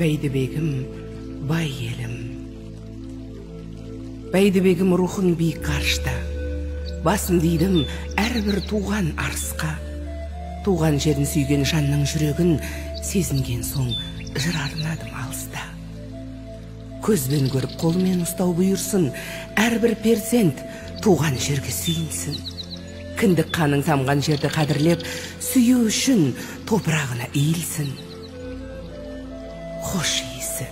Бәйдібегім, бай елім. Бәйдібегім рухын биік қарышта, басым дейдім әрбір туған арысқа. Туған жерін сүйген жанның жүрегін сезінген соң жыр арнадым алыста. Көзбен көріп қолмен ұстау бұйырсын, әрбір перзент туған жерге сүйінсін. Кіндік қаның тамған жерді қадірлеп, сүйу үшін топырағына иілсін. Хош иісі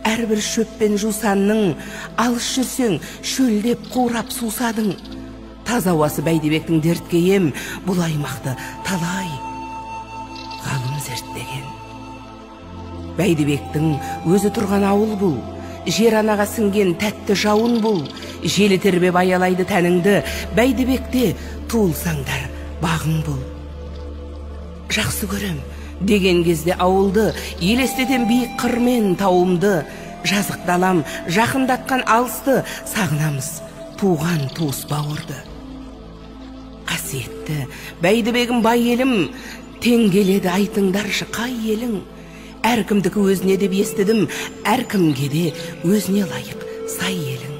әрбір шөппен жусанның, алыс жүрсең шөлдеп қурап сусадың. Таза ауасы Бәйдібектің дертке ем, бұл аймақты талай ғалым зерттеген. Бәйдібектің өзі тұрған ауыл бұл, жер анаға сіңген тәтті жауын бұл. Желі тербеп аялайды тәніңді, Бәйдібекте туылсаңдар бағың бұл. Жақсы көрем деген кезде ауылды, елестетем биік қырмен тауымды. Жазық далам жақындатқан алысты, сағынамыз туған туыс бауырды. Қасиетті Бәйдібегім бай елім, тең келеді айтыңдаршы қай елің. Әркімдікі өзіне деп естідім, әркімге де өзіне лайық сай елің.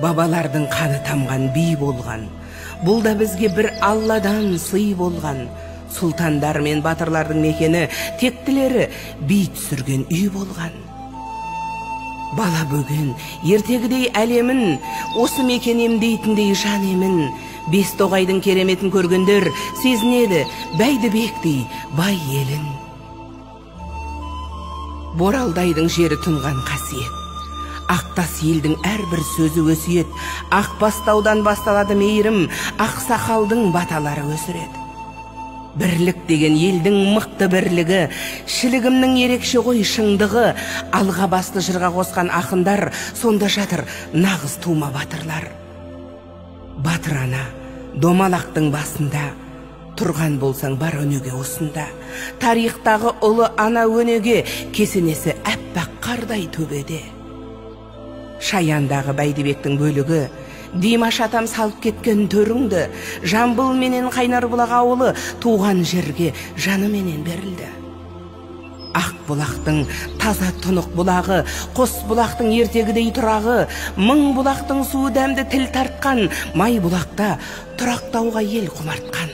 Бабалардың қаны тамған бей болған, бұл да бізге бір Алладан сый болған. Сұлтандар мен батырлардың мекені, тектілері бей түсірген үй болған. Бала бөген ертегідей әлемін, осы мекенем дейтіндей жан емін. Бес тоғайдың кереметін көргендер сезінеді Бәйдібектей бай елін. Боралдайдың жері тұнған қасиет, Ақтас елдің әрбір сөзі өсиет. Ақбастаудан басталады мейірім, Ақсақалдың баталары өсіреді. Бірлік деген елдің мықты бірлігі, шілігімнің ерекше ғой шыңдығы. Алға басты жырға қосқан ақындар, сонда жатыр нағыз тума батырлар. Батыр ана домалақтың басында, тұрған болсаң бар өнеге осында. Тарихтағы ұлы ана өнеге, кесенесі әппақ қардай төбеде. Шаяндағы Бәйдібектің бөлігі, Димаш атам салып кеткен төріңді. Жамбыл менен Қайнар бұлақ ауылы туған жерге жаныменен берілді. Ақ бұлақтың таза тұнық бұлағы, қос бұлақтың ертегідей тұрағы, мың бұлақтың суы дәмді тіл тартқан, май бұлақта тұрақтауға ел құмартқан.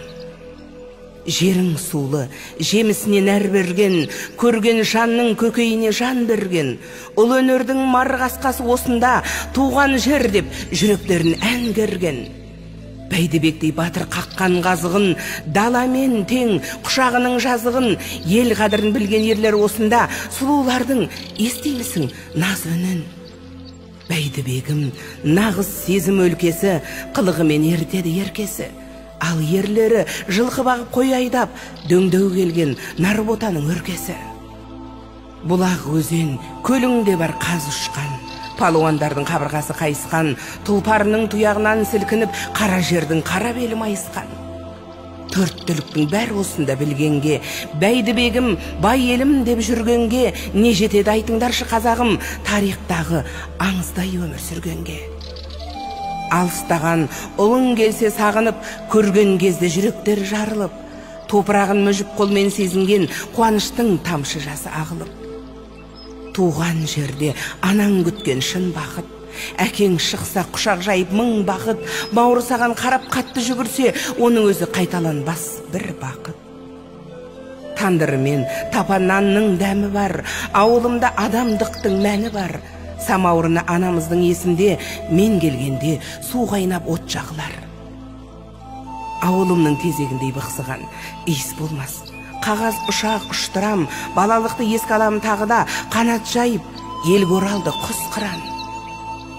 Жерің сулы, жемісіне нәр берген, көрген жанның көкейіне жан берген. Ұл өнердің марғасқасы осында, туған жер деп жүректерін ән керген. Бәйдібектей батыр қаққан ғазығын, даламен тең құшағының жазығын, ел қадірін білген ерлер осында, сұлулардың естимісің наз үнін. Бәйдібегім нағыз сезім өлкесі, қылығымен ертеді еркесі. Ал ерлері жылқы бағып қой айдап, дөңдеу келген Нарботаның өркесі. Бұлақ өзен көліңде бар қаз ұшқан, палуандардың қабырғасы қайысқан, тұлпарының тұяғынан сілкініп, қара жердің қара белі майысқан. Төрт түліктің бәр осында білгенге, Бәйдібегім бай елім деп жүргенге, не жетеді айтыңдаршы қазағым, тарихтағы аңыздай өмір сүргенге. Алыстаған ұлың келсе сағынып, көрген кезде жүректер жарылып, топырағын мүжіп қолмен сезінген қуаныштың тамшы жасы ағылып. Туған жерде анаң күткен шын бақыт, әкең шықса құшақ жайып мың бақыт, бауыры саған қарап қатты жүгірсе, оның өзі қайталанбас бір бақыт. Тандыры мен тапан нанның дәмі бар, ауылымда адамдықтың мәні бар. Самаурыны анамыздың есінде, мен келгенде су қайнап от жағылар. Ауылымның тезегіндей бықсыған, иіс болмас. Қағаз ұшақ ұштырам, балалықты еске алам тағыда, қанат жайып, ел оралды құс қыран.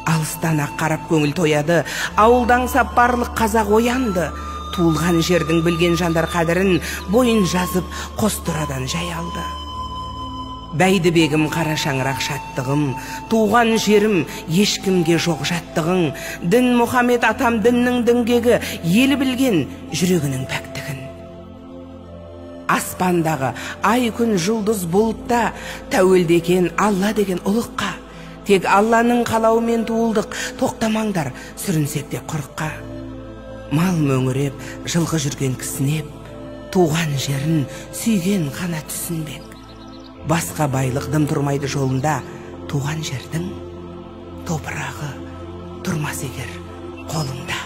Алыстан ақ қарап көңіл тояды, ауылдан сап барлық қазақ оянды. Туылған жердің білген жандар қадірін, бойын жазып, қостырадан жай алды. Бәйдібегім қара шаңырақ шаттығым, туған жерім ешкімге жоқ жаттығың. Дін Мұхаммед атам діннің діңгегі, елі білген жүрегінің пәктігін. Аспандағы ай күн жұлдыз бұлтта, тәуелді екен Алла деген ұлыққа. Тек Алланың қалауымен туылдық, тоқтамаңдар сүрінсек те құрыққа. Мал мөңіреп, жылқы жүрген кісінеп, туған жерін сүйген қана түсінбек. басқа байлық дым тұрмайды жолында, туған жердің топырағы тұрмас егер қолыңда.